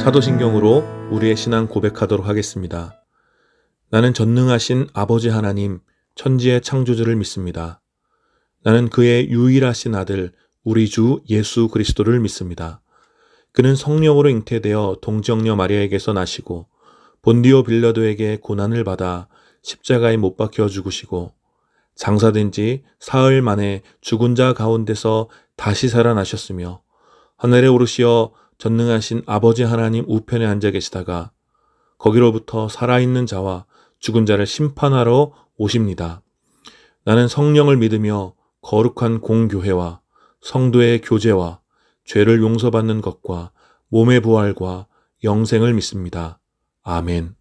사도신경으로 우리의 신앙 고백하도록 하겠습니다. 나는 전능하신 아버지 하나님, 천지의 창조주를 믿습니다. 나는 그의 유일하신 아들, 우리 주 예수 그리스도를 믿습니다. 그는 성령으로 잉태되어 동정녀 마리아에게서 나시고 본디오 빌라도에게 고난을 받아 십자가에 못 박혀 죽으시고 장사된 지 사흘 만에 죽은 자 가운데서 다시 살아나셨으며 하늘에 오르시어 전능하신 아버지 하나님 우편에 앉아 계시다가 거기로부터 살아있는 자와 죽은 자를 심판하러 오십니다. 나는 성령을 믿으며 거룩한 공교회와 성도의 교제와 죄를 용서받는 것과 몸의 부활과 영생을 믿습니다. 아멘.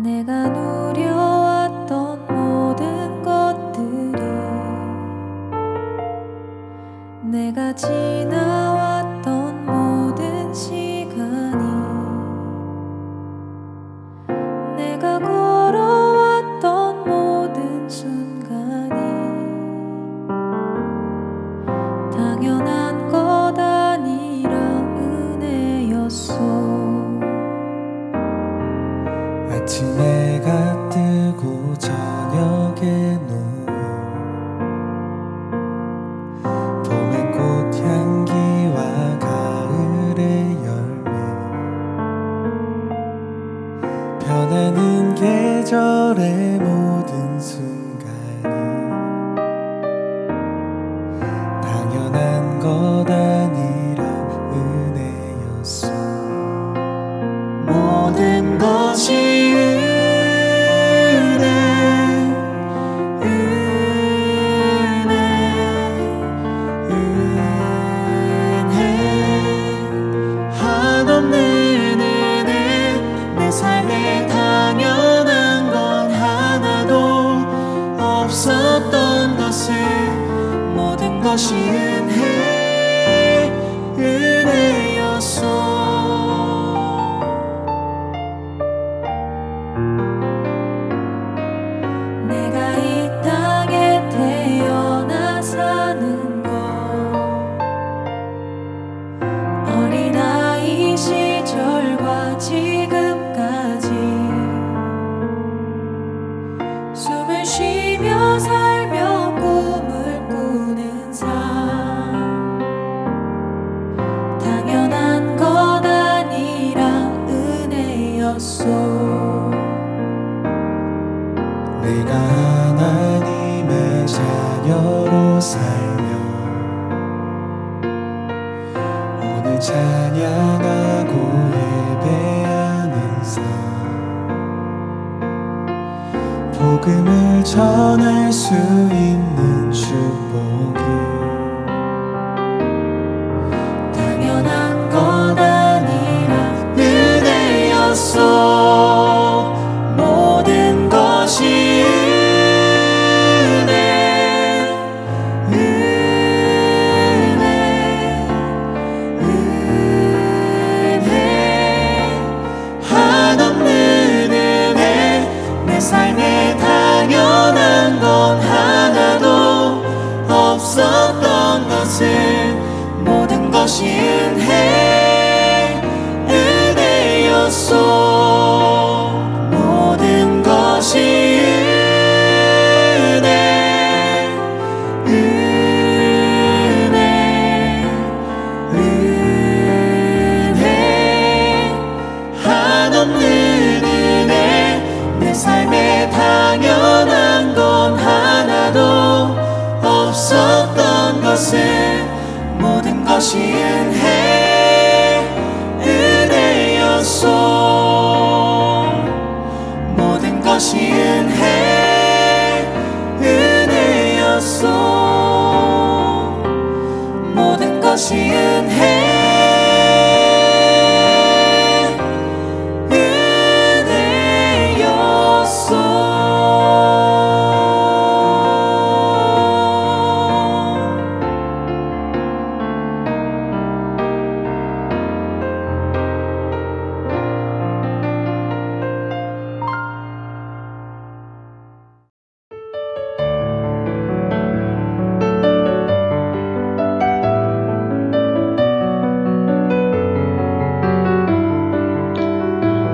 내가 누려왔던 모든 것들이 내가 지나왔던 모든 시간이 내가 걸어왔던 모든 순간이 당연한 것 아니라 은혜였소. 아침에가 뜨고 저녁에 노을 봄의 꽃향기와 가을의 열매 변하는 계절의 모든 순간이 당연한 것 아니라 은혜였어. 모든 것이 것이 은혜였소. 내가 이 땅에 태어나 사는 것 어린아이 시절과 지금까지 숨을 쉬며 살며 꿈을 꾸는 당연한 것 아니라 은혜였소. 내가 하나님의 자녀로 살며 오늘 찬양하고 예배하는 삶 복음을 전할 수 있는 축복이 당연한 것 아니라 은혜였소. 모든 것이 은혜 한없는 은혜. 내 삶에 당연한 건 하나도 없었던 것은 모든 것이 은혜였소. 모든 것이 은혜 한없는 은혜. 내 삶에 당연한 건 하나도 없었던 것은 모든 것이 은혜였소. 모든 것이 은혜였소. 모든 것이 은혜였소.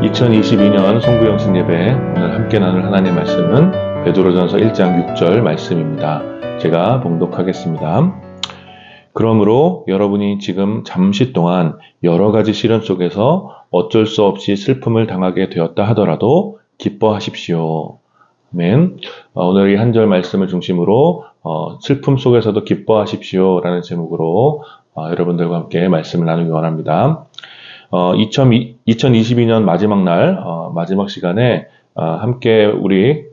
2022년 송구영신 예배 오늘 함께 나눌 하나님의 말씀은 베드로전서 1장 6절 말씀입니다. 제가 봉독하겠습니다. 그러므로 여러분이 지금 잠시 동안 여러 가지 시련 속에서 어쩔 수 없이 슬픔을 당하게 되었다 하더라도 기뻐하십시오. 아멘. 오늘 이 한 절 말씀을 중심으로 슬픔 속에서도 기뻐하십시오 라는 제목으로 여러분들과 함께 말씀을 나누기 원합니다. 2022년 마지막 날, 마지막 시간에 함께 우리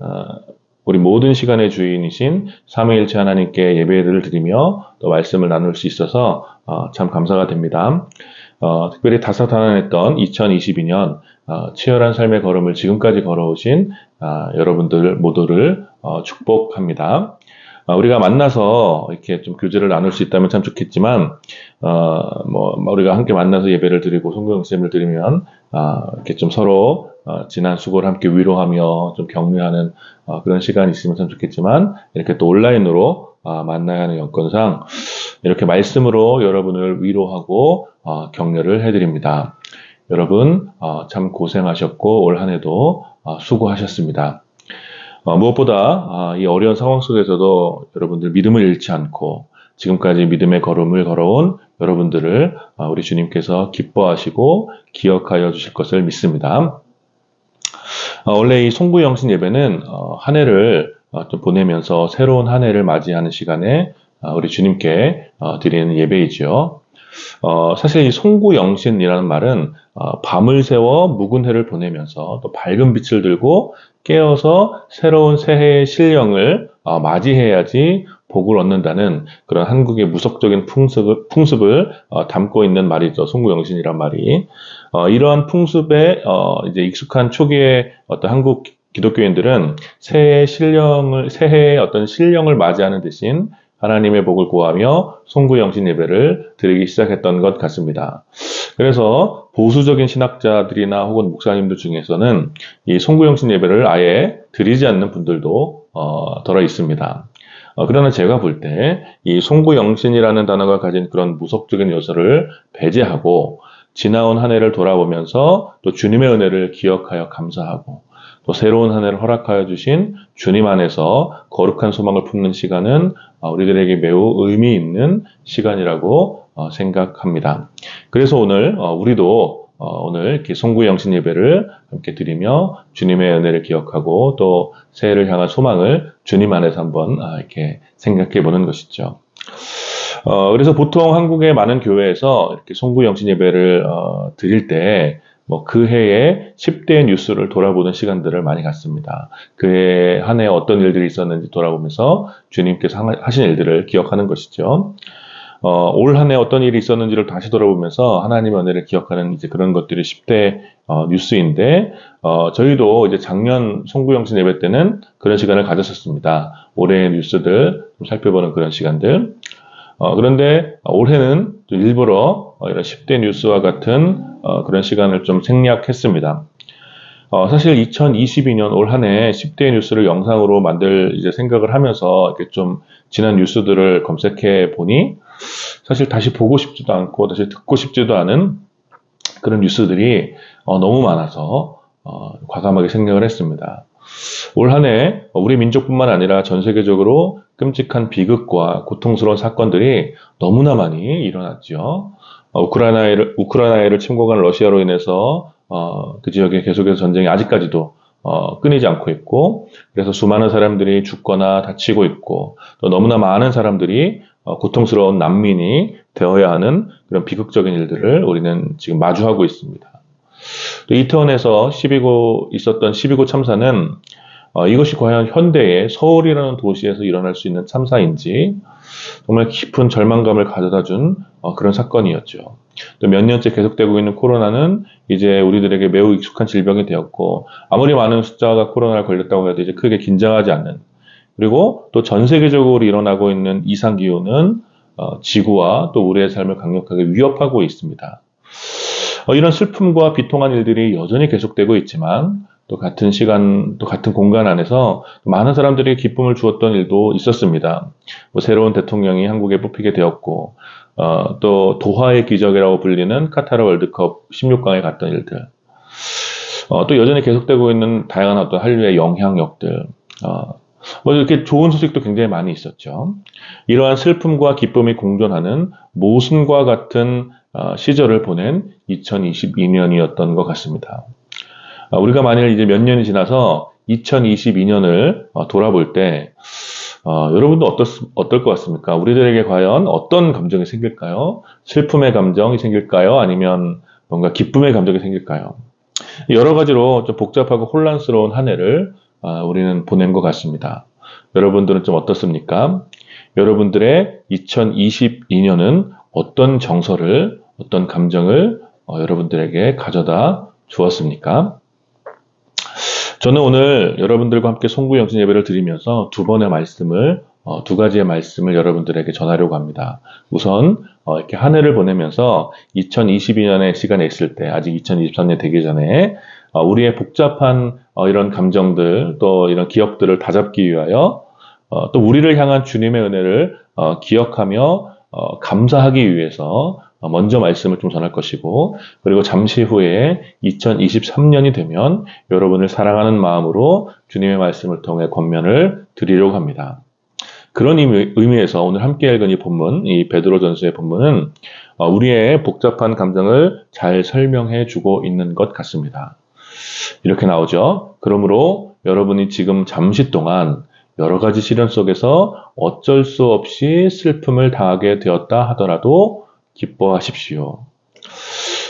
모든 시간의 주인이신 삼위일체 하나님께 예배를 드리며 또 말씀을 나눌 수 있어서 참 감사가 됩니다. 특별히 다사다난했던 2022년 치열한 삶의 걸음을 지금까지 걸어오신 여러분들 모두를 축복합니다. 우리가 만나서 이렇게 좀 교제를 나눌 수 있다면 참 좋겠지만, 우리가 함께 만나서 예배를 드리고 송구영sem을 드리면, 이렇게 좀 서로, 지난 수고를 함께 위로하며 좀 격려하는, 그런 시간이 있으면 참 좋겠지만, 이렇게 또 온라인으로, 만나야 하는 여건상, 이렇게 말씀으로 여러분을 위로하고, 격려를 해드립니다. 여러분, 참 고생하셨고, 올 한 해도, 수고하셨습니다. 무엇보다 이 어려운 상황 속에서도 여러분들 믿음을 잃지 않고 지금까지 믿음의 걸음을 걸어온 여러분들을 우리 주님께서 기뻐하시고 기억하여 주실 것을 믿습니다. 원래 이 송구영신 예배는 한 해를 좀 보내면서 새로운 한 해를 맞이하는 시간에 우리 주님께 드리는 예배이죠. 사실 이 송구영신이라는 말은 밤을 새워 묵은 해를 보내면서 또 밝은 빛을 들고 깨어서 새로운 새해의 신령을 맞이해야지 복을 얻는다는 그런 한국의 무속적인 풍습을 담고 있는 말이죠. 송구영신이란 말이. 이러한 풍습에 이제 익숙한 초기의 어떤 한국 기독교인들은 새해의 어떤 신령을 맞이하는 대신 하나님의 복을 구하며 송구영신 예배를 드리기 시작했던 것 같습니다. 그래서 보수적인 신학자들이나 혹은 목사님들 중에서는 이 송구영신 예배를 아예 드리지 않는 분들도 덜어 있습니다. 그러나 제가 볼 때 이 송구영신이라는 단어가 가진 그런 무속적인 요소를 배제하고 지나온 한 해를 돌아보면서 또 주님의 은혜를 기억하여 감사하고 또 새로운 한 해를 허락하여 주신 주님 안에서 거룩한 소망을 품는 시간은 우리들에게 매우 의미 있는 시간이라고 생각합니다. 그래서 오늘 우리도 오늘 이렇게 송구영신 예배를 함께 드리며 주님의 은혜를 기억하고 또 새해를 향한 소망을 주님 안에서 한번 이렇게 생각해 보는 것이죠. 그래서 보통 한국의 많은 교회에서 이렇게 송구영신 예배를 드릴 때 그 해의 10대 뉴스를 돌아보는 시간들을 많이 갖습니다. 그 해 한 해 어떤 일들이 있었는지 돌아보면서 주님께서 하신 일들을 기억하는 것이죠. 올 한 해 어떤 일이 있었는지를 다시 돌아보면서 하나님의 은혜를 기억하는 이제 그런 것들이 10대 뉴스인데, 저희도 이제 작년 송구영신 예배 때는 그런 시간을 가졌었습니다. 올해의 뉴스들 좀 살펴보는 그런 시간들. 그런데 올해는 또 일부러 이런 10대 뉴스와 같은 그런 시간을 좀 생략했습니다. 사실 2022년 올 한 해 10대 뉴스를 영상으로 만들 이제 생각을 하면서 이렇게 좀 지난 뉴스들을 검색해 보니 사실 다시 보고 싶지도 않고 다시 듣고 싶지도 않은 그런 뉴스들이 너무 많아서 과감하게 생각을 했습니다. 올 한 해 우리 민족뿐만 아니라 전 세계적으로 끔찍한 비극과 고통스러운 사건들이 너무나 많이 일어났죠. 우크라이나를 침공한 러시아로 인해서 그 지역에 계속해서 전쟁이 아직까지도 끊이지 않고 있고, 그래서 수많은 사람들이 죽거나 다치고 있고, 또 너무나 많은 사람들이 고통스러운 난민이 되어야 하는 그런 비극적인 일들을 우리는 지금 마주하고 있습니다. 또 이태원에서 있었던 12구 참사는 이것이 과연 현대의 서울이라는 도시에서 일어날 수 있는 참사인지 정말 깊은 절망감을 가져다 준 그런 사건이었죠. 또 몇 년째 계속되고 있는 코로나는 이제 우리들에게 매우 익숙한 질병이 되었고, 아무리 많은 숫자가 코로나에 걸렸다고 해도 이제 크게 긴장하지 않는, 그리고 또 전 세계적으로 일어나고 있는 이상기후는 지구와 또 우리의 삶을 강력하게 위협하고 있습니다. 이런 슬픔과 비통한 일들이 여전히 계속되고 있지만, 또 같은 시간, 또 같은 공간 안에서 많은 사람들이 기쁨을 주었던 일도 있었습니다. 새로운 대통령이 한국에 뽑히게 되었고, 또 도하의 기적이라고 불리는 카타르 월드컵 16강에 갔던 일들. 또 여전히 계속되고 있는 다양한 어떤 한류의 영향력들, 뭐 이렇게 좋은 소식도 굉장히 많이 있었죠. 이러한 슬픔과 기쁨이 공존하는 모순과 같은 시절을 보낸 2022년이었던 것 같습니다. 우리가 만일 이제 몇 년이 지나서 2022년을 돌아볼 때 여러분도 어떨 것 같습니까? 우리들에게 과연 어떤 감정이 생길까요? 슬픔의 감정이 생길까요? 아니면 뭔가 기쁨의 감정이 생길까요? 여러 가지로 좀 복잡하고 혼란스러운 한 해를 우리는 보낸 것 같습니다. 여러분들은 좀 어떻습니까? 여러분들의 2022년은 어떤 정서를, 어떤 감정을 여러분들에게 가져다 주었습니까? 저는 오늘 여러분들과 함께 송구영신 예배를 드리면서 두 가지의 말씀을 여러분들에게 전하려고 합니다. 우선 이렇게 한 해를 보내면서 2022년의 시간에 있을 때, 아직 2023년 되기 전에 우리의 복잡한 이런 감정들, 또 이런 기억들을 다잡기 위하여 또 우리를 향한 주님의 은혜를 기억하며 감사하기 위해서 먼저 말씀을 좀 전할 것이고, 그리고 잠시 후에 2023년이 되면 여러분을 사랑하는 마음으로 주님의 말씀을 통해 권면을 드리려고 합니다. 그런 의미에서 오늘 함께 읽은 이 본문, 이 베드로전서의 본문은 우리의 복잡한 감정을 잘 설명해 주고 있는 것 같습니다. 이렇게 나오죠. 그러므로 여러분이 지금 잠시 동안 여러 가지 시련 속에서 어쩔 수 없이 슬픔을 당하게 되었다 하더라도 기뻐하십시오.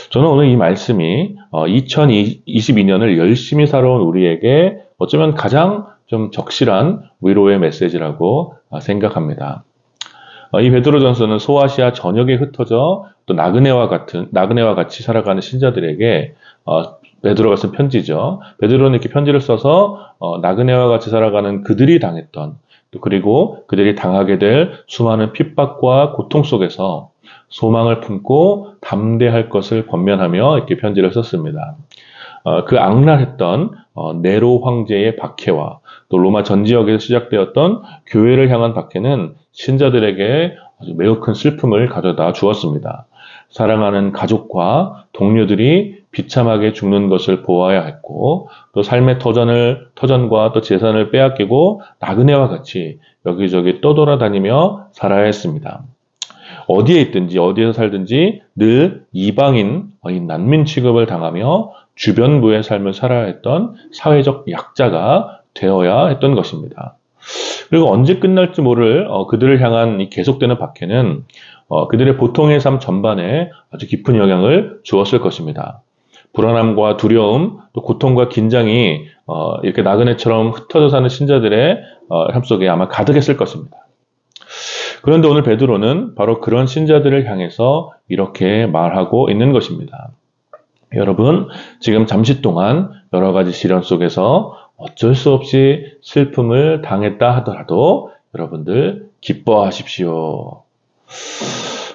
저는 오늘 이 말씀이 2022년을 열심히 살아온 우리에게 어쩌면 가장 좀 적실한 위로의 메시지라고 생각합니다. 이 베드로전서는 소아시아 전역에 흩어져 또 나그네와 같이 살아가는 신자들에게 베드로가 쓴 편지죠. 베드로는 이렇게 편지를 써서 나그네와 같이 살아가는 그들이 당했던, 또 그리고 그들이 당하게 될 수많은 핍박과 고통 속에서 소망을 품고 담대할 것을 권면하며 이렇게 편지를 썼습니다. 그 악랄했던 네로 황제의 박해와 또 로마 전 지역에서 시작되었던 교회를 향한 박해는 신자들에게 아주 매우 큰 슬픔을 가져다 주었습니다. 사랑하는 가족과 동료들이 비참하게 죽는 것을 보아야 했고, 또 삶의 터전과 또 재산을 빼앗기고 나그네와 같이 여기저기 떠돌아다니며 살아야 했습니다. 어디에 있든지 어디에서 살든지 늘 이방인, 난민 취급을 당하며 주변부의 삶을 살아야 했던 사회적 약자가 되어야 했던 것입니다. 그리고 언제 끝날지 모를 그들을 향한 이 계속되는 박해는 그들의 보통의 삶 전반에 아주 깊은 영향을 주었을 것입니다. 불안함과 두려움, 또 고통과 긴장이 이렇게 나그네처럼 흩어져 사는 신자들의 삶 속에 아마 가득했을 것입니다. 그런데 오늘 베드로는 바로 그런 신자들을 향해서 이렇게 말하고 있는 것입니다. 여러분, 지금 잠시 동안 여러 가지 시련 속에서 어쩔 수 없이 슬픔을 당했다 하더라도 여러분들 기뻐하십시오.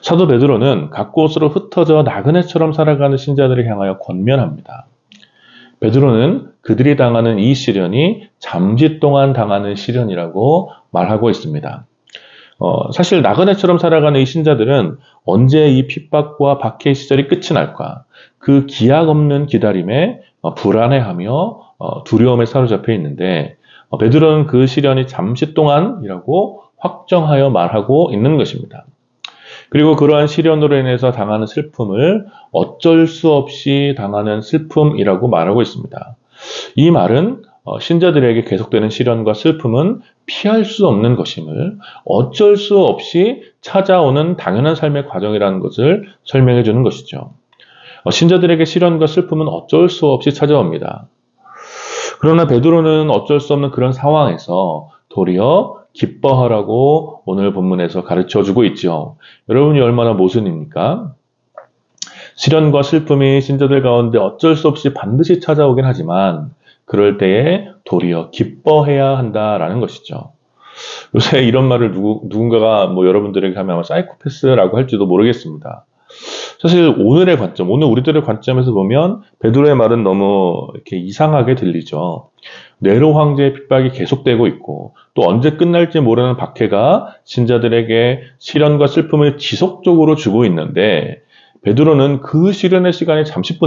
사도 베드로는 각 곳으로 흩어져 나그네처럼 살아가는 신자들을 향하여 권면합니다. 베드로는 그들이 당하는 이 시련이 잠시 동안 당하는 시련이라고 말하고 있습니다. 사실 나그네처럼 살아가는 이 신자들은 언제 이 핍박과 박해 시절이 끝이 날까? 그 기약 없는 기다림에 불안해하며 두려움에 사로잡혀 있는데 베드로는 그 시련이 잠시 동안이라고 확정하여 말하고 있는 것입니다. 그리고 그러한 시련으로 인해서 당하는 슬픔을 어쩔 수 없이 당하는 슬픔이라고 말하고 있습니다. 이 말은 신자들에게 계속되는 시련과 슬픔은 피할 수 없는 것임을, 어쩔 수 없이 찾아오는 당연한 삶의 과정이라는 것을 설명해 주는 것이죠. 신자들에게 시련과 슬픔은 어쩔 수 없이 찾아옵니다. 그러나 베드로는 어쩔 수 없는 그런 상황에서 도리어 기뻐하라고 오늘 본문에서 가르쳐주고 있죠. 여러분이 얼마나 모순입니까? 시련과 슬픔이 신자들 가운데 어쩔 수 없이 반드시 찾아오긴 하지만 그럴 때에 도리어 기뻐해야 한다라는 것이죠. 요새 이런 말을 누군가가 여러분들에게 하면 아마 사이코패스라고 할지도 모르겠습니다. 사실 오늘 우리들의 관점에서 보면 베드로의 말은 너무 이렇게 이상하게 들리죠. 네로 황제의 핍박이 계속되고 있고 또 언제 끝날지 모르는 박해가 신자들에게 시련과 슬픔을 지속적으로 주고 있는데 베드로는 그 시련의 시간이 잠시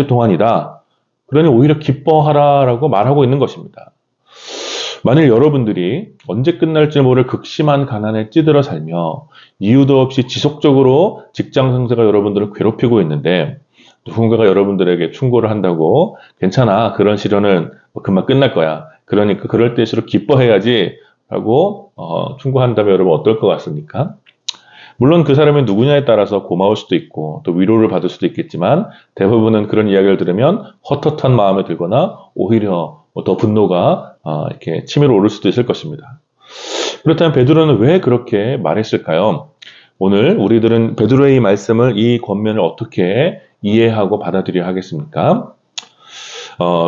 동안이다. 그러니 오히려 기뻐하라라고 말하고 있는 것입니다. 만일 여러분들이 언제 끝날지 모를 극심한 가난에 찌들어 살며 이유도 없이 지속적으로 직장 상사가 여러분들을 괴롭히고 있는데 누군가가 여러분들에게 충고를 한다고 괜찮아, 그런 시련은 금방 끝날 거야, 그러니까 그럴 때일수록 기뻐해야지 라고 충고한다면 여러분 어떨 것 같습니까? 물론 그 사람이 누구냐에 따라서 고마울 수도 있고 또 위로를 받을 수도 있겠지만 대부분은 그런 이야기를 들으면 헛헛한 마음에 들거나 오히려 더 분노가 이렇게 치밀어 오를 수도 있을 것입니다. 그렇다면 베드로는 왜 그렇게 말했을까요? 오늘 우리들은 베드로의 이 말씀을, 이 권면을 어떻게 이해하고 받아들여야 하겠습니까?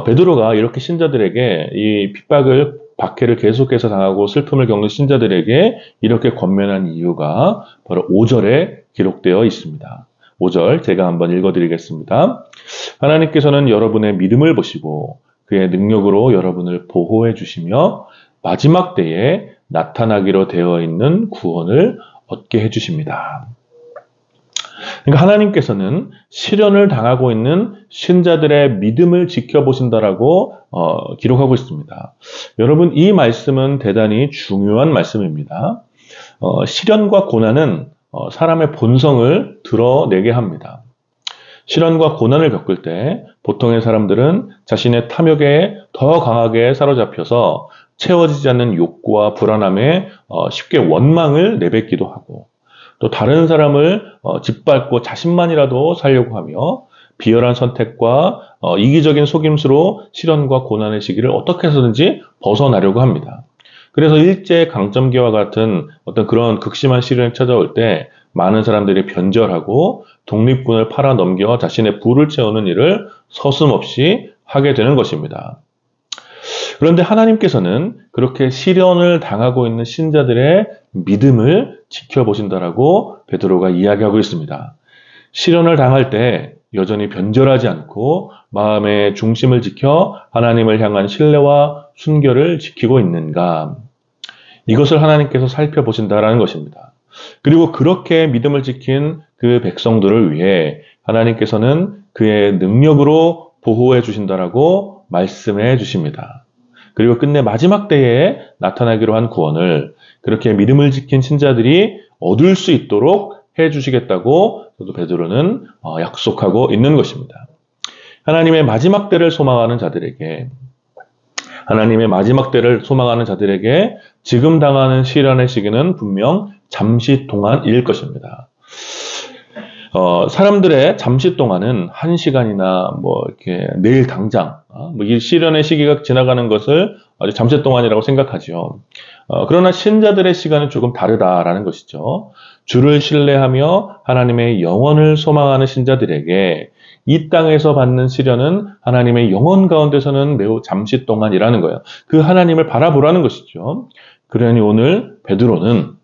베드로가 이렇게 신자들에게 이 핍박을, 박해를 계속해서 당하고 슬픔을 겪는 신자들에게 이렇게 권면한 이유가 바로 5절에 기록되어 있습니다. 5절 제가 한번 읽어드리겠습니다. 하나님께서는 여러분의 믿음을 보시고 그의 능력으로 여러분을 보호해 주시며 마지막 때에 나타나기로 되어 있는 구원을 얻게 해주십니다. 그러니까 하나님께서는 시련을 당하고 있는 신자들의 믿음을 지켜보신다라고 기록하고 있습니다. 여러분, 이 말씀은 대단히 중요한 말씀입니다. 시련과 고난은 사람의 본성을 드러내게 합니다. 시련과 고난을 겪을 때 보통의 사람들은 자신의 탐욕에 더 강하게 사로잡혀서 채워지지 않는 욕구와 불안함에 쉽게 원망을 내뱉기도 하고, 또 다른 사람을 짓밟고 자신만이라도 살려고 하며 비열한 선택과 이기적인 속임수로 시련과 고난의 시기를 어떻게 해서든지 벗어나려고 합니다. 그래서 일제 강점기와 같은 어떤 그런 극심한 시련이 찾아올 때 많은 사람들이 변절하고 독립군을 팔아넘겨 자신의 부를 채우는 일을 서슴없이 하게 되는 것입니다. 그런데 하나님께서는 그렇게 시련을 당하고 있는 신자들의 믿음을 지켜보신다라고 베드로가 이야기하고 있습니다. 시련을 당할 때 여전히 변절하지 않고 마음의 중심을 지켜 하나님을 향한 신뢰와 순결을 지키고 있는가, 이것을 하나님께서 살펴보신다라는 것입니다. 그리고 그렇게 믿음을 지킨 그 백성들을 위해 하나님께서는 그의 능력으로 보호해 주신다라고 말씀해 주십니다. 그리고 끝내 마지막 때에 나타나기로 한 구원을 그렇게 믿음을 지킨 신자들이 얻을 수 있도록 해 주시겠다고 베드로는 약속하고 있는 것입니다. 하나님의 마지막 때를 소망하는 자들에게, 지금 당하는 시련의 시기는 분명 잠시 동안일 것입니다. 사람들의 잠시 동안은 한 시간이나 이렇게 내일 당장, 이 시련의 시기가 지나가는 것을 아주 잠시 동안이라고 생각하죠. 그러나 신자들의 시간은 조금 다르다라는 것이죠. 주를 신뢰하며 하나님의 영원을 소망하는 신자들에게 이 땅에서 받는 시련은 하나님의 영원 가운데서는 매우 잠시 동안이라는 거예요. 그 하나님을 바라보라는 것이죠. 그러니 오늘 베드로는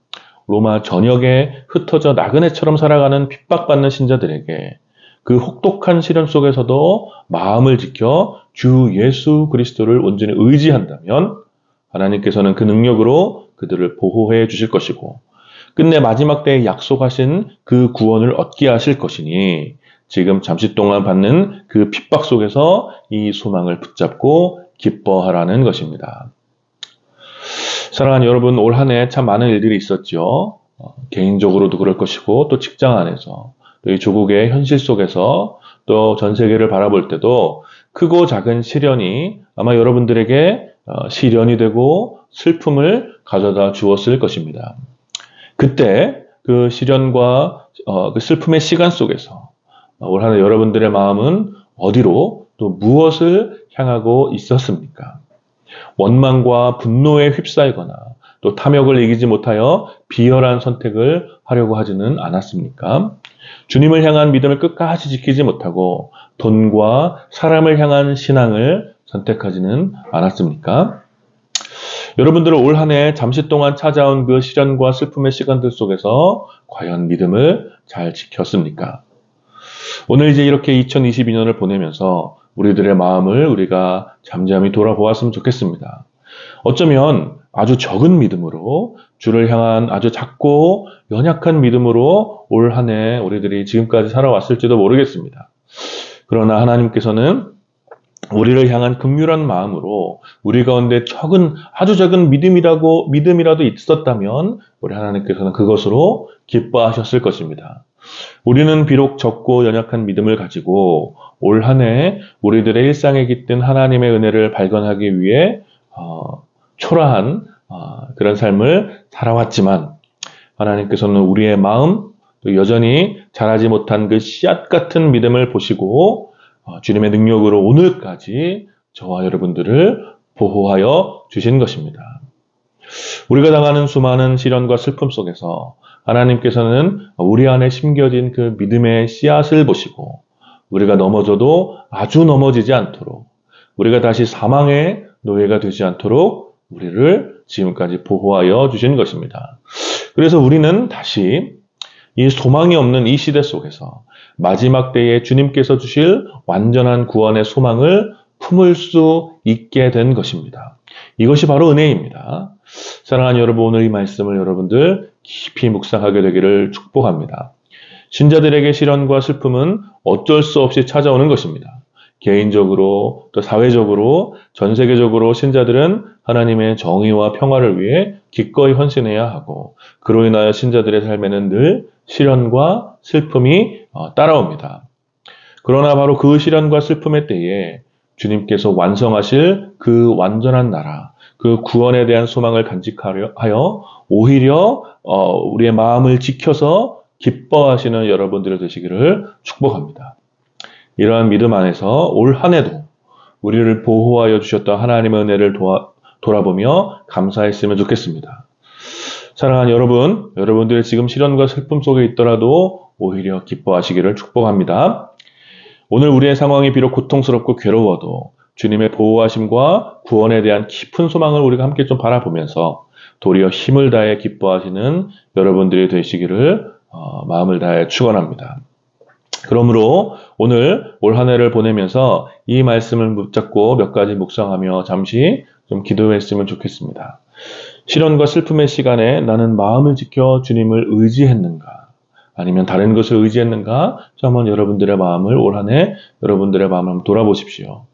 로마 전역에 흩어져 나그네처럼 살아가는 핍박받는 신자들에게 그 혹독한 시련 속에서도 마음을 지켜 주 예수 그리스도를 온전히 의지한다면 하나님께서는 그 능력으로 그들을 보호해 주실 것이고 끝내 마지막 때에 약속하신 그 구원을 얻게 하실 것이니 지금 잠시 동안 받는 그 핍박 속에서 이 소망을 붙잡고 기뻐하라는 것입니다. 사랑하는 여러분, 올 한 해 참 많은 일들이 있었죠. 개인적으로도 그럴 것이고 또 직장 안에서 또 이 조국의 현실 속에서 또 전 세계를 바라볼 때도 크고 작은 시련이 아마 여러분들에게 시련이 되고 슬픔을 가져다 주었을 것입니다. 그때 그 시련과 그 슬픔의 시간 속에서 올 한 해 여러분들의 마음은 어디로 또 무엇을 향하고 있었습니까? 원망과 분노에 휩싸이거나 또 탐욕을 이기지 못하여 비열한 선택을 하려고 하지는 않았습니까? 주님을 향한 믿음을 끝까지 지키지 못하고 돈과 사람을 향한 신앙을 선택하지는 않았습니까? 여러분들은 올 한 해 잠시 동안 찾아온 그 시련과 슬픔의 시간들 속에서 과연 믿음을 잘 지켰습니까? 오늘 이제 이렇게 2022년을 보내면서 우리들의 마음을 우리가 잠잠히 돌아보았으면 좋겠습니다. 어쩌면 아주 적은 믿음으로 주를 향한 아주 작고 연약한 믿음으로 올 한 해 우리들이 지금까지 살아왔을지도 모르겠습니다. 그러나 하나님께서는 우리를 향한 긍휼한 마음으로 우리 가운데 아주 작은 믿음이라도 있었다면 우리 하나님께서는 그것으로 기뻐하셨을 것입니다. 우리는 비록 적고 연약한 믿음을 가지고 올 한 해 우리들의 일상에 깃든 하나님의 은혜를 발견하기 위해 초라한 그런 삶을 살아왔지만 하나님께서는 우리의 마음, 또 여전히 자라지 못한 그 씨앗 같은 믿음을 보시고 주님의 능력으로 오늘까지 저와 여러분들을 보호하여 주신 것입니다. 우리가 당하는 수많은 시련과 슬픔 속에서 하나님께서는 우리 안에 심겨진 그 믿음의 씨앗을 보시고 우리가 넘어져도 아주 넘어지지 않도록 우리가 다시 사망의 노예가 되지 않도록 우리를 지금까지 보호하여 주신 것입니다. 그래서 우리는 다시 이 소망이 없는 이 시대 속에서 마지막 때에 주님께서 주실 완전한 구원의 소망을 품을 수 있게 된 것입니다. 이것이 바로 은혜입니다. 사랑하는 여러분, 오늘 이 말씀을 여러분들 깊이 묵상하게 되기를 축복합니다. 신자들에게 시련과 슬픔은 어쩔 수 없이 찾아오는 것입니다. 개인적으로 또 사회적으로 전 세계적으로 신자들은 하나님의 정의와 평화를 위해 기꺼이 헌신해야 하고 그로 인하여 신자들의 삶에는 늘 시련과 슬픔이 따라옵니다. 그러나 바로 그 시련과 슬픔의 때에 주님께서 완성하실 그 완전한 나라, 그 구원에 대한 소망을 간직하여 오히려 우리의 마음을 지켜서 기뻐하시는 여러분들이 되시기를 축복합니다. 이러한 믿음 안에서 올 한 해도 우리를 보호하여 주셨던 하나님의 은혜를 돌아보며 감사했으면 좋겠습니다. 사랑하는 여러분, 여러분들이 지금 시련과 슬픔 속에 있더라도 오히려 기뻐하시기를 축복합니다. 오늘 우리의 상황이 비록 고통스럽고 괴로워도 주님의 보호하심과 구원에 대한 깊은 소망을 우리가 함께 좀 바라보면서 도리어 힘을 다해 기뻐하시는 여러분들이 되시기를 마음을 다해 축원합니다. 그러므로 오늘 올 한 해를 보내면서 이 말씀을 붙잡고 몇 가지 묵상하며 잠시 좀 기도했으면 좋겠습니다. 시련과 슬픔의 시간에 나는 마음을 지켜 주님을 의지했는가? 아니면 다른 것을 의지했는가? 한번 여러분들의 마음을 올 한 해 여러분들의 마음을 한번 돌아보십시오.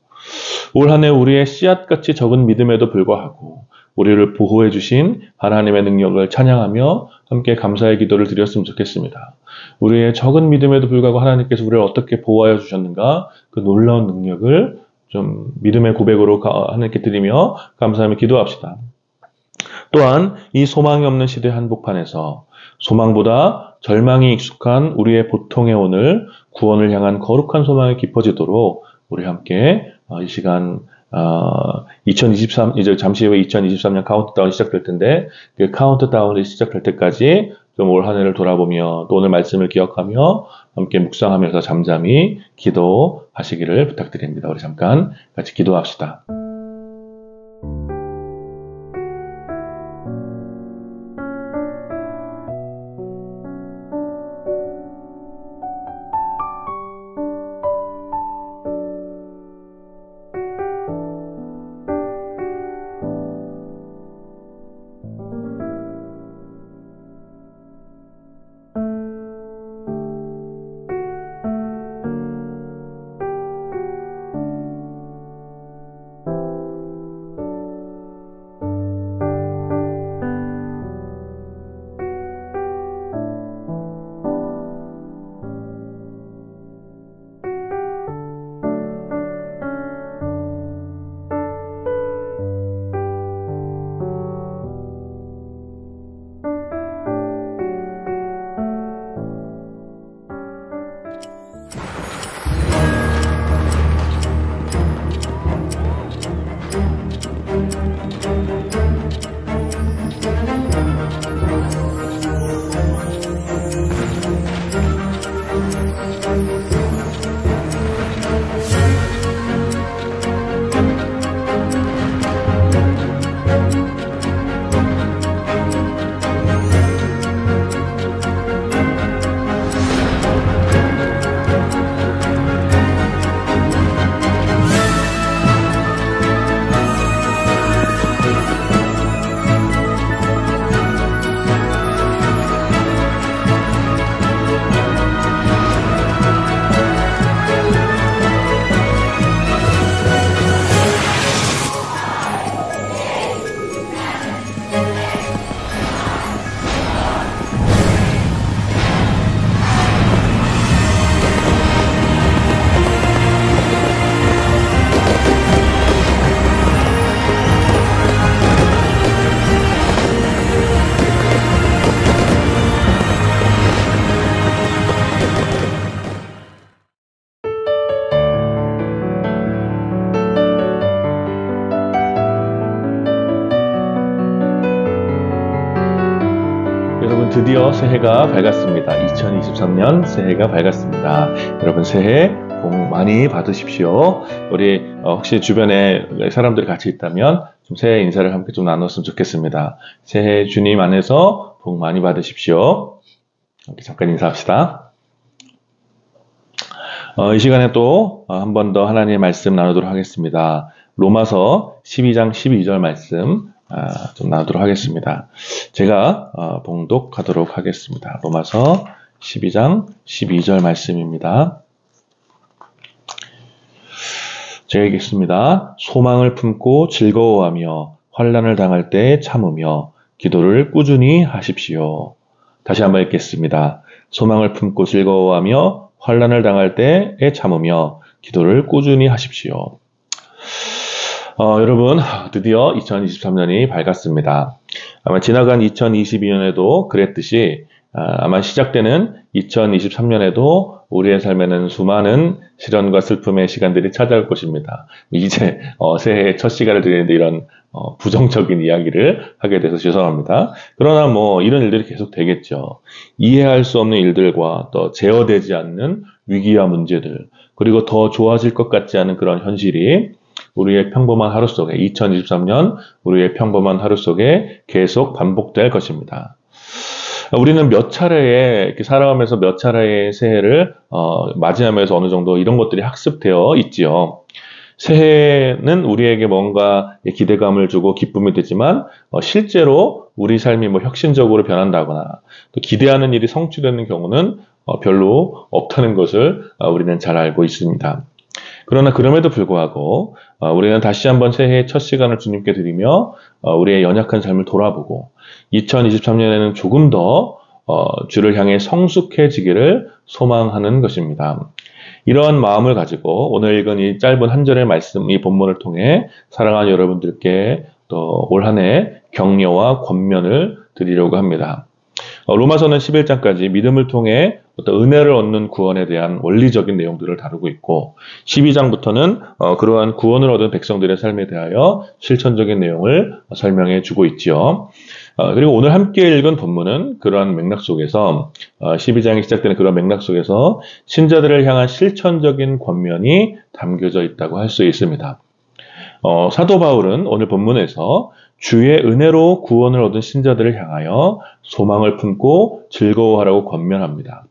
올 한 해 우리의 씨앗같이 적은 믿음에도 불구하고 우리를 보호해 주신 하나님의 능력을 찬양하며 함께 감사의 기도를 드렸으면 좋겠습니다. 우리의 적은 믿음에도 불구하고 하나님께서 우리를 어떻게 보호하여 주셨는가? 그 놀라운 능력을 좀 믿음의 고백으로 하나님께 드리며 감사하며 기도합시다. 또한 이 소망이 없는 시대 한복판에서 소망보다 절망이 익숙한 우리의 보통의 오늘 구원을 향한 거룩한 소망이 깊어지도록 우리 함께 이 시간 2023 이제 잠시 후에 2023년 카운트다운이 시작될 텐데 그 카운트다운이 시작될 때까지 좀 올 한 해를 돌아보며 또 오늘 말씀을 기억하며 함께 묵상하면서 잠잠히 기도하시기를 부탁드립니다. 우리 잠깐 같이 기도합시다. 드디어 새해가 밝았습니다. 2023년 새해가 밝았습니다. 여러분 새해 복 많이 받으십시오. 우리 혹시 주변에 사람들이 같이 있다면 좀 새해 인사를 함께 좀 나눴으면 좋겠습니다. 새해 주님 안에서 복 많이 받으십시오. 잠깐 인사합시다. 이 시간에 또 한 번 더 하나님의 말씀 나누도록 하겠습니다. 로마서 12장 12절 말씀 좀 나누도록 하겠습니다. 제가 봉독하도록 하겠습니다. 로마서 12장 12절 말씀입니다. 제가 읽겠습니다. 소망을 품고 즐거워하며 환난을 당할 때 참으며 기도를 꾸준히 하십시오. 다시 한번 읽겠습니다. 소망을 품고 즐거워하며 환난을 당할 때에 참으며 기도를 꾸준히 하십시오. 여러분 드디어 2023년이 밝았습니다. 아마 지나간 2022년에도 그랬듯이 아마 시작되는 2023년에도 우리의 삶에는 수많은 시련과 슬픔의 시간들이 찾아올 것입니다. 이제 새해 첫 시간을 드리는데 이런 부정적인 이야기를 하게 돼서 죄송합니다. 그러나 이런 일들이 계속 되겠죠. 이해할 수 없는 일들과 또 제어되지 않는 위기와 문제들, 그리고 더 좋아질 것 같지 않은 그런 현실이 우리의 평범한 하루 속에 2023년 우리의 평범한 하루 속에 계속 반복될 것입니다. 우리는 몇 차례에 이렇게 살아가면서 몇 차례의 새해를 맞이하면서 어느 정도 이런 것들이 학습되어 있지요. 새해는 우리에게 뭔가 기대감을 주고 기쁨이 되지만 실제로 우리 삶이 혁신적으로 변한다거나 또 기대하는 일이 성취되는 경우는 별로 없다는 것을 우리는 잘 알고 있습니다. 그러나 그럼에도 불구하고 우리는 다시 한번 새해의 첫 시간을 주님께 드리며 우리의 연약한 삶을 돌아보고 2023년에는 조금 더 주를 향해 성숙해지기를 소망하는 것입니다. 이러한 마음을 가지고 오늘 읽은 이 짧은 한 절의 말씀, 이 본문을 통해 사랑하는 여러분들께 또 올 한 해 격려와 권면을 드리려고 합니다. 로마서는 11장까지 믿음을 통해 어떤 은혜를 얻는 구원에 대한 원리적인 내용들을 다루고 있고 12장부터는 그러한 구원을 얻은 백성들의 삶에 대하여 실천적인 내용을 설명해 주고 있지요. 그리고 오늘 함께 읽은 본문은 그러한 맥락 속에서 12장이 시작되는 그런 맥락 속에서 신자들을 향한 실천적인 권면이 담겨져 있다고 할 수 있습니다. 사도 바울은 오늘 본문에서 주의 은혜로 구원을 얻은 신자들을 향하여 소망을 품고 즐거워하라고 권면합니다.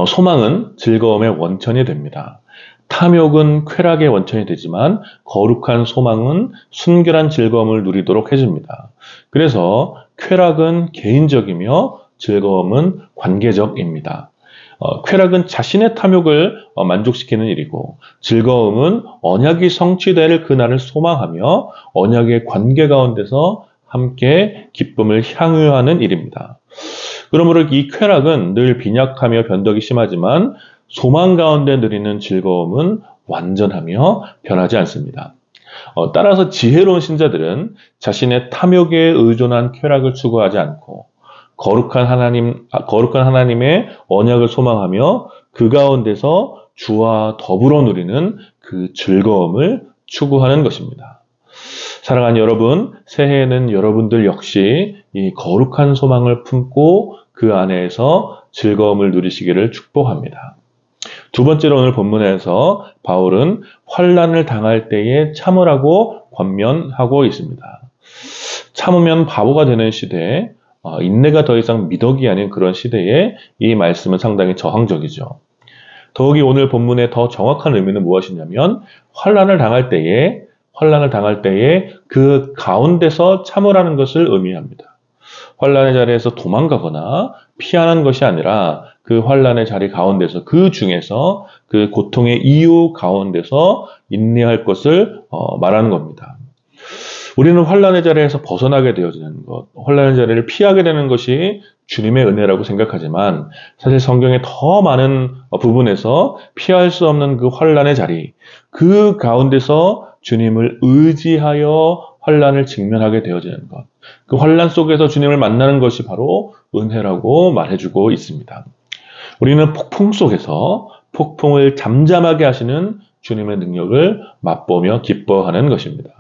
소망은 즐거움의 원천이 됩니다. 탐욕은 쾌락의 원천이 되지만 거룩한 소망은 순결한 즐거움을 누리도록 해줍니다. 그래서 쾌락은 개인적이며 즐거움은 관계적입니다. 쾌락은 자신의 탐욕을 만족시키는 일이고 즐거움은 언약이 성취될 그날을 소망하며 언약의 관계 가운데서 함께 기쁨을 향유하는 일입니다. 그러므로 이 쾌락은 늘 빈약하며 변덕이 심하지만 소망 가운데 누리는 즐거움은 완전하며 변하지 않습니다. 따라서 지혜로운 신자들은 자신의 탐욕에 의존한 쾌락을 추구하지 않고 거룩한 하나님의 언약을 소망하며 그 가운데서 주와 더불어 누리는 그 즐거움을 추구하는 것입니다. 사랑하는 여러분, 새해에는 여러분들 역시 이 거룩한 소망을 품고 그 안에서 즐거움을 누리시기를 축복합니다. 두 번째로 오늘 본문에서 바울은 환난을 당할 때에 참으라고 권면하고 있습니다. 참으면 바보가 되는 시대에 인내가 더 이상 미덕이 아닌 그런 시대에 이 말씀은 상당히 저항적이죠. 더욱이 오늘 본문의 더 정확한 의미는 무엇이냐면 환난을 당할 때에 그 가운데서 참으라는 것을 의미합니다. 환난의 자리에서 도망가거나 피하는 것이 아니라 그 환난의 자리 가운데서 그 중에서 그 고통의 이유 가운데서 인내할 것을 말하는 겁니다. 우리는 환난의 자리에서 벗어나게 되어지는 것, 환난의 자리를 피하게 되는 것이 주님의 은혜라고 생각하지만 사실 성경의 더 많은 부분에서 피할 수 없는 그 환난의 자리, 그 가운데서 주님을 의지하여 환난을 직면하게 되어지는 것, 그 환난 속에서 주님을 만나는 것이 바로 은혜라고 말해주고 있습니다. 우리는 폭풍 속에서 폭풍을 잠잠하게 하시는 주님의 능력을 맛보며 기뻐하는 것입니다.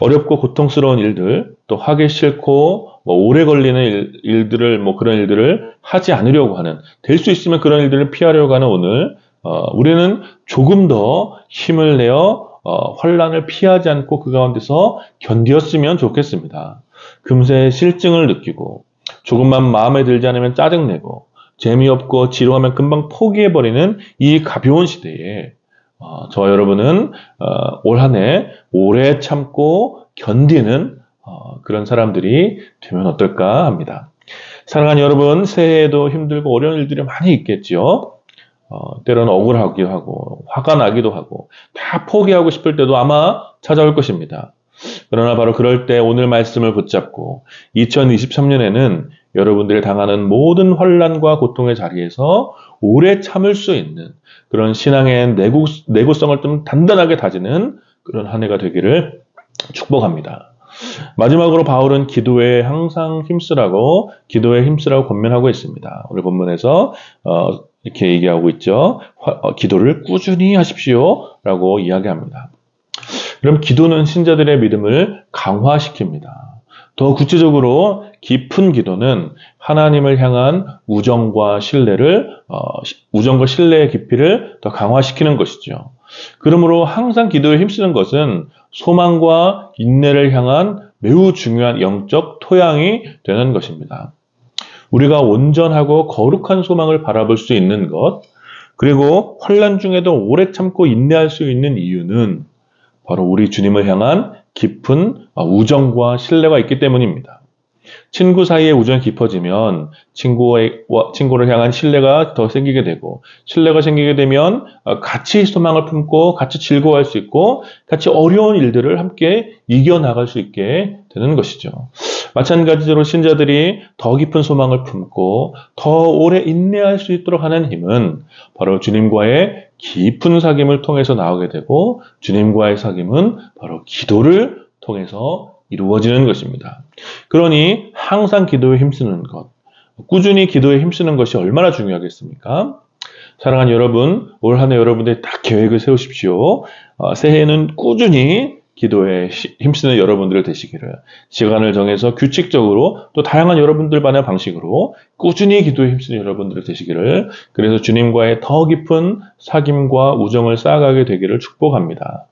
어렵고 고통스러운 일들, 또 하기 싫고 오래 걸리는 일들을, 그런 일들을 하지 않으려고 하는, 될 수 있으면 그런 일들을 피하려고 하는 오늘, 우리는 조금 더 힘을 내어 환란을 피하지 않고 그 가운데서 견디었으면 좋겠습니다. 금세 실증을 느끼고, 조금만 마음에 들지 않으면 짜증내고, 재미없고 지루하면 금방 포기해버리는 이 가벼운 시대에 저와 여러분은 올 한 해 오래 참고 견디는 그런 사람들이 되면 어떨까 합니다. 사랑하는 여러분, 새해에도 힘들고 어려운 일들이 많이 있겠죠. 때로는 억울하기도 하고 화가 나기도 하고 다 포기하고 싶을 때도 아마 찾아올 것입니다. 그러나 바로 그럴 때 오늘 말씀을 붙잡고 2023년에는 여러분들이 당하는 모든 환난과 고통의 자리에서 오래 참을 수 있는 그런 신앙의 내구성을 좀 단단하게 다지는 그런 한 해가 되기를 축복합니다. 마지막으로 바울은 기도에 항상 힘쓰라고 권면하고 있습니다. 오늘 본문에서 이렇게 얘기하고 있죠. 기도를 꾸준히 하십시오 라고 이야기합니다. 그럼 기도는 신자들의 믿음을 강화시킵니다. 더 구체적으로 깊은 기도는 하나님을 향한 우정과 신뢰의 깊이를 더 강화시키는 것이죠. 그러므로 항상 기도에 힘쓰는 것은 소망과 인내를 향한 매우 중요한 영적 토양이 되는 것입니다. 우리가 온전하고 거룩한 소망을 바라볼 수 있는 것, 그리고 환난 중에도 오래 참고 인내할 수 있는 이유는 바로 우리 주님을 향한 깊은 우정과 신뢰가 있기 때문입니다. 친구 사이의 우정이 깊어지면 친구를 향한 신뢰가 더 생기게 되고, 신뢰가 생기게 되면 같이 소망을 품고 같이 즐거워할 수 있고 같이 어려운 일들을 함께 이겨나갈 수 있게 되는 것이죠. 마찬가지로 신자들이 더 깊은 소망을 품고 더 오래 인내할 수 있도록 하는 힘은 바로 주님과의 깊은 사귐을 통해서 나오게 되고, 주님과의 사귐은 바로 기도를 통해서 이루어지는 것입니다. 그러니 항상 기도에 힘쓰는 것, 꾸준히 기도에 힘쓰는 것이 얼마나 중요하겠습니까? 사랑하는 여러분, 올 한 해 여러분들이 딱 계획을 세우십시오. 새해에는 꾸준히 기도에 힘쓰는 여러분들 되시기를, 시간을 정해서 규칙적으로 또 다양한 여러분들만의 방식으로 꾸준히 기도에 힘쓰는 여러분들 되시기를, 그래서 주님과의 더 깊은 사귐과 우정을 쌓아가게 되기를 축복합니다.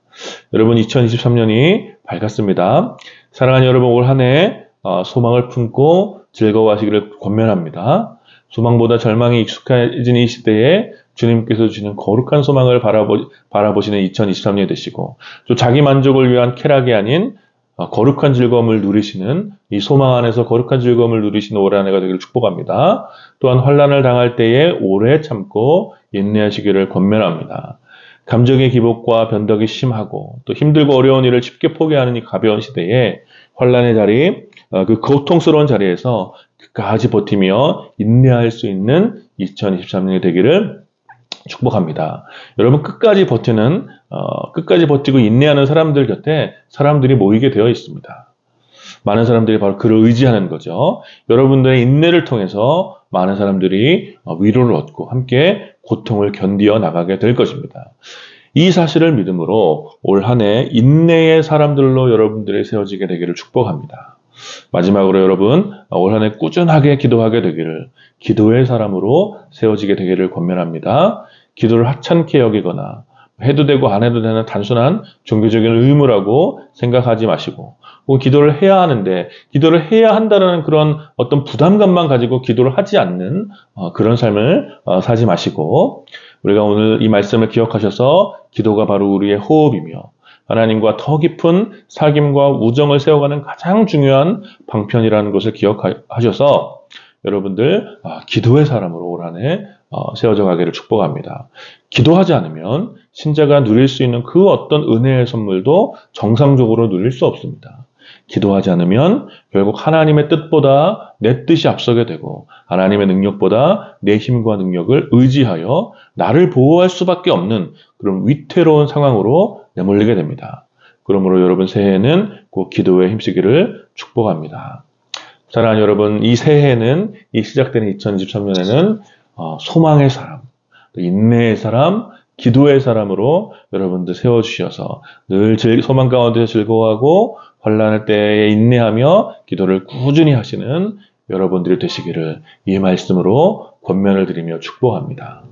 여러분, 2023년이 밝았습니다. 사랑하는 여러분, 올 한 해 소망을 품고 즐거워하시기를 권면합니다. 소망보다 절망이 익숙해진 이 시대에 주님께서 주시는 거룩한 소망을 바라보시는 2023년이 되시고, 또 자기 만족을 위한 쾌락이 아닌 거룩한 즐거움을 누리시는, 이 소망 안에서 거룩한 즐거움을 누리시는 올해 한 해가 되기를 축복합니다. 또한 환난을 당할 때에 오래 참고 인내하시기를 권면합니다. 감정의 기복과 변덕이 심하고 또 힘들고 어려운 일을 쉽게 포기하는 이 가벼운 시대에 환난의 자리, 그 고통스러운 자리에서 끝까지 버티며 인내할 수 있는 2023년이 되기를 축복합니다. 여러분, 끝까지 버티고 인내하는 사람들 곁에 사람들이 모이게 되어 있습니다. 많은 사람들이 바로 그를 의지하는 거죠. 여러분들의 인내를 통해서 많은 사람들이 위로를 얻고 함께 고통을 견디어 나가게 될 것입니다. 이 사실을 믿음으로 올 한 해 인내의 사람들로 여러분들이 세워지게 되기를 축복합니다. 마지막으로 여러분, 올 한 해 꾸준하게 기도하게 되기를, 기도의 사람으로 세워지게 되기를 권면합니다. 기도를 하찮게 여기거나 해도 되고 안 해도 되는 단순한 종교적인 의무라고 생각하지 마시고, 혹은 기도를 해야 하는데 기도를 해야 한다는 그런 어떤 부담감만 가지고 기도를 하지 않는 그런 삶을 사지 마시고, 우리가 오늘 이 말씀을 기억하셔서 기도가 바로 우리의 호흡이며 하나님과 더 깊은 사귐과 우정을 세워가는 가장 중요한 방편이라는 것을 기억하셔서 여러분들 기도의 사람으로 올 한 해 세워져 가기를 축복합니다. 기도하지 않으면 신자가 누릴 수 있는 그 어떤 은혜의 선물도 정상적으로 누릴 수 없습니다. 기도하지 않으면 결국 하나님의 뜻보다 내 뜻이 앞서게 되고, 하나님의 능력보다 내 힘과 능력을 의지하여 나를 보호할 수밖에 없는 그런 위태로운 상황으로 내몰리게 됩니다. 그러므로 여러분, 새해에는 꼭 기도에 힘쓰기를 축복합니다. 사랑하는 여러분, 이 새해에는, 이 시작되는 2023년에는 소망의 사람, 인내의 사람, 기도의 사람으로 여러분들 세워주셔서 늘 소망 가운데서 즐거워하고 환난의 때에 인내하며 기도를 꾸준히 하시는 여러분들이 되시기를 이 말씀으로 권면을 드리며 축복합니다.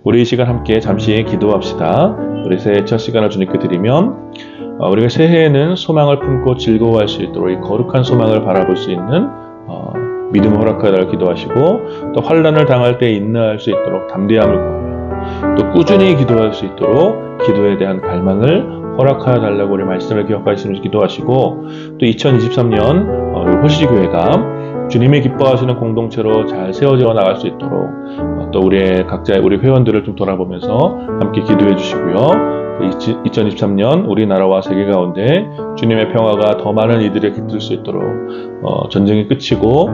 우리 이 시간 함께 잠시 기도합시다. 우리 새해 첫 시간을 주님께 드리면 우리가 새해에는 소망을 품고 즐거워할 수 있도록 이 거룩한 소망을 바라볼 수 있는 믿음을 허락하달라고 기도하시고, 또 환난을 당할 때 인내할 수 있도록 담대함을 구하며, 또 꾸준히 기도할 수 있도록 기도에 대한 갈망을 허락하여 달라고 우리 말씀을 기억하시면서 기도하시고, 또 2023년 우리 호시교회가 주님이 기뻐하시는 공동체로 잘 세워져 나갈 수 있도록 또 우리 각자의 우리 회원들을 좀 돌아보면서 함께 기도해 주시고요. 2023년 우리나라와 세계 가운데 주님의 평화가 더 많은 이들에 깃들 수 있도록 전쟁이 끝이고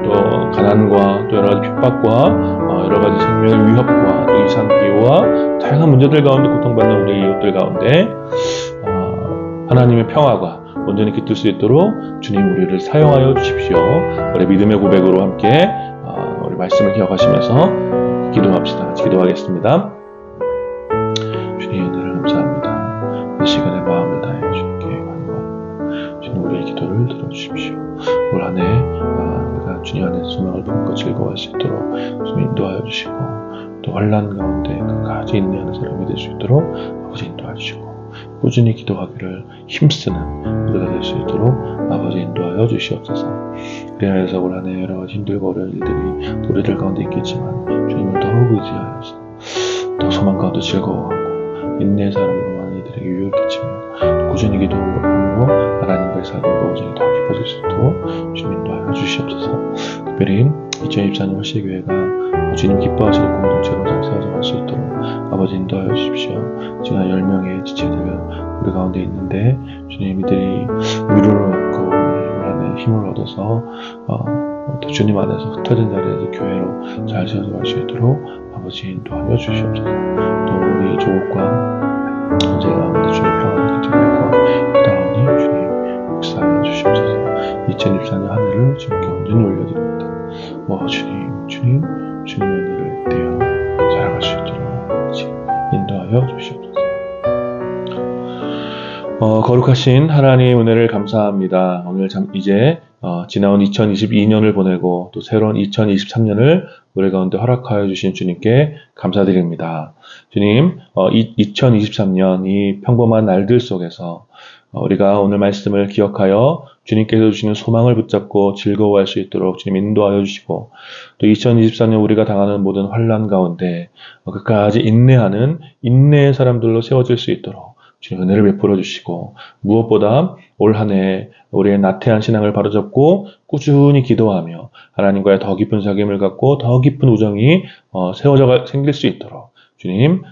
또 가난과 또 여러 가지 핍박과 여러 가지 생명의 위협과 또 이산기후와 다양한 문제들 가운데 고통받는 우리 이웃들 가운데 하나님의 평화가 온전히 깃들 수 있도록 주님 우리를 사용하여 주십시오. 우리 믿음의 고백으로 함께 우리 말씀을 기억하시면서 기도합시다. 같이 기도하겠습니다. 주님 은혜를 감사합니다. 이 시간에 마음을 다해 주님께 간구하고 주님 우리의 기도를 들어주십시오. 올 한 해 우리가 주님 안에서 소망을 품고 즐거워할 수 있도록 주님 인도하여 주시고, 또 환난 가운데 끝까지 인내하는 사람이 될 수 있도록 아버지 인도하여 주시고, 꾸준히 기도하기를 힘쓰는 우리가 될 수 있도록 아버지 인도하여 주시옵소서. 그래서 올 한 해 여러 가지 힘들고 어려운 일들이 우리들 가운데 있겠지만 주님을 더욱 의지하여서 또 소망 가운데 즐거워하고 인내의 사람으로 많은 이들에게 유익을 끼치며 꾸준히 기도하고 하나님과의 삶과 우정이 더 깊어질 수 있도록 주님 인도하여 주시옵소서. 특별히 2024년 호시교회가 주님 기뻐하시는 공동체로 잘 세워져 갈 수 있도록 아버지 인도하여 주십시오. 지난 10명의 지체들 우리 가운데 있는데 주님 이들이 위로를 얻고 올 한 해 힘을 얻어서 또 주님 안에서 흩어진 자리에서 교회로 잘 세워져 갈 수 있도록 아버지 인도하여 주시옵소서. 또 우리 조국과 현재 가운데 주님 평안을 기도하고 그다음에 주님 역사하여 주시옵소서. 2024년 한 해를 주님께 온전히 올려드립니다. 주님의 은혜를 떼어 살아갈 수 있도록 인도하여 주시옵소서. 거룩하신 하나님 은혜를 감사합니다. 오늘 이제 지나온 2022년을 보내고 또 새로운 2023년을 우리 가운데 허락하여 주신 주님께 감사드립니다. 주님, 2023년 이 평범한 날들 속에서 우리가 오늘 말씀을 기억하여 주님께서 주시는 소망을 붙잡고 즐거워할 수 있도록 주님 인도하여 주시고, 또 2024년 우리가 당하는 모든 환난 가운데 끝까지 인내하는 인내의 사람들로 세워질 수 있도록 주님 은혜를 베풀어 주시고, 무엇보다 올 한 해 우리의 나태한 신앙을 바로잡고 꾸준히 기도하며 하나님과의 더 깊은 사귐을 갖고 더 깊은 우정이 생길 수 있도록 주님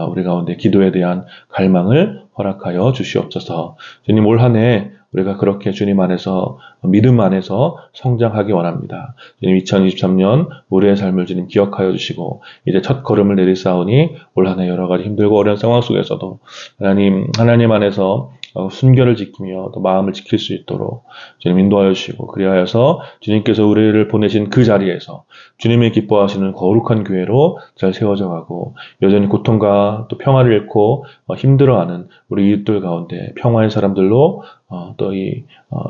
우리 가운데 기도에 대한 갈망을 허락하여 주시옵소서. 주님 올 한 해 우리가 그렇게 주님 안에서 믿음 안에서 성장하기 원합니다. 주님 2023년 우리의 삶을 주님 기억하여 주시고 이제 첫 걸음을 내리사오니 올 한 해 여러 가지 힘들고 어려운 상황 속에서도 하나님 안에서 순결을 지키며 또 마음을 지킬 수 있도록 주님 인도하여 주시고, 그리하여서 주님께서 우리를 보내신 그 자리에서 주님이 기뻐하시는 거룩한 교회로 잘 세워져 가고, 여전히 고통과 또 평화를 잃고 힘들어하는 우리 이웃들 가운데 평화의 사람들로 또 이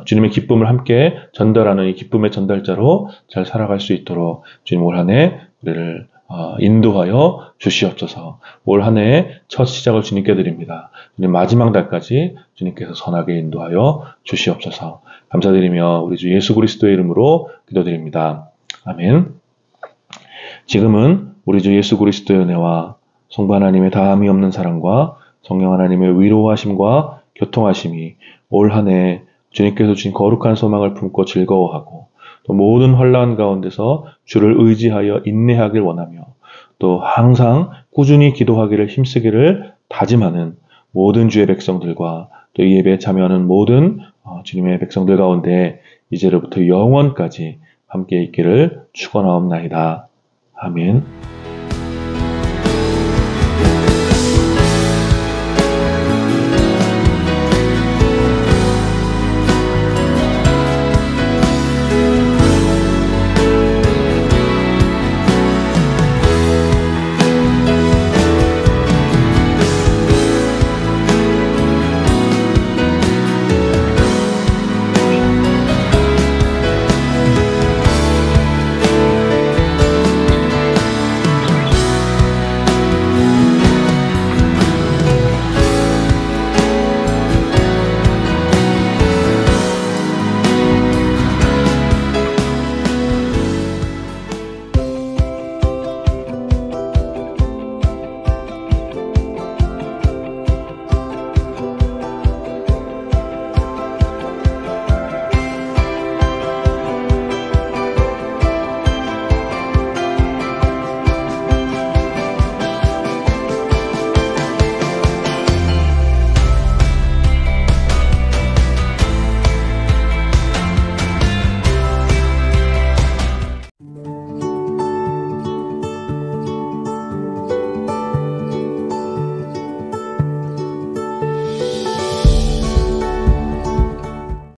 주님의 기쁨을 함께 전달하는 이 기쁨의 전달자로 잘 살아갈 수 있도록 주님 올 한 해 우리를 인도하여 주시옵소서. 올 한 해의 첫 시작을 주님께 드립니다. 주님 마지막 달까지 주님께서 선하게 인도하여 주시옵소서. 감사드리며 우리 주 예수 그리스도의 이름으로 기도드립니다. 아멘. 지금은 우리 주 예수 그리스도의 은혜와 성부 하나님의 다함이 없는 사랑과 성령 하나님의 위로하심과 교통하심이 올 한 해 주님께서 주신 거룩한 소망을 품고 즐거워하고 또 모든 환난 가운데서 주를 의지하여 인내하길 원하며 또 항상 꾸준히 기도하기를 힘쓰기를 다짐하는 모든 주의 백성들과 또 이 예배에 참여하는 모든 주님의 백성들 가운데 이제로부터 영원까지 함께 있기를 축원하옵나이다. 아멘.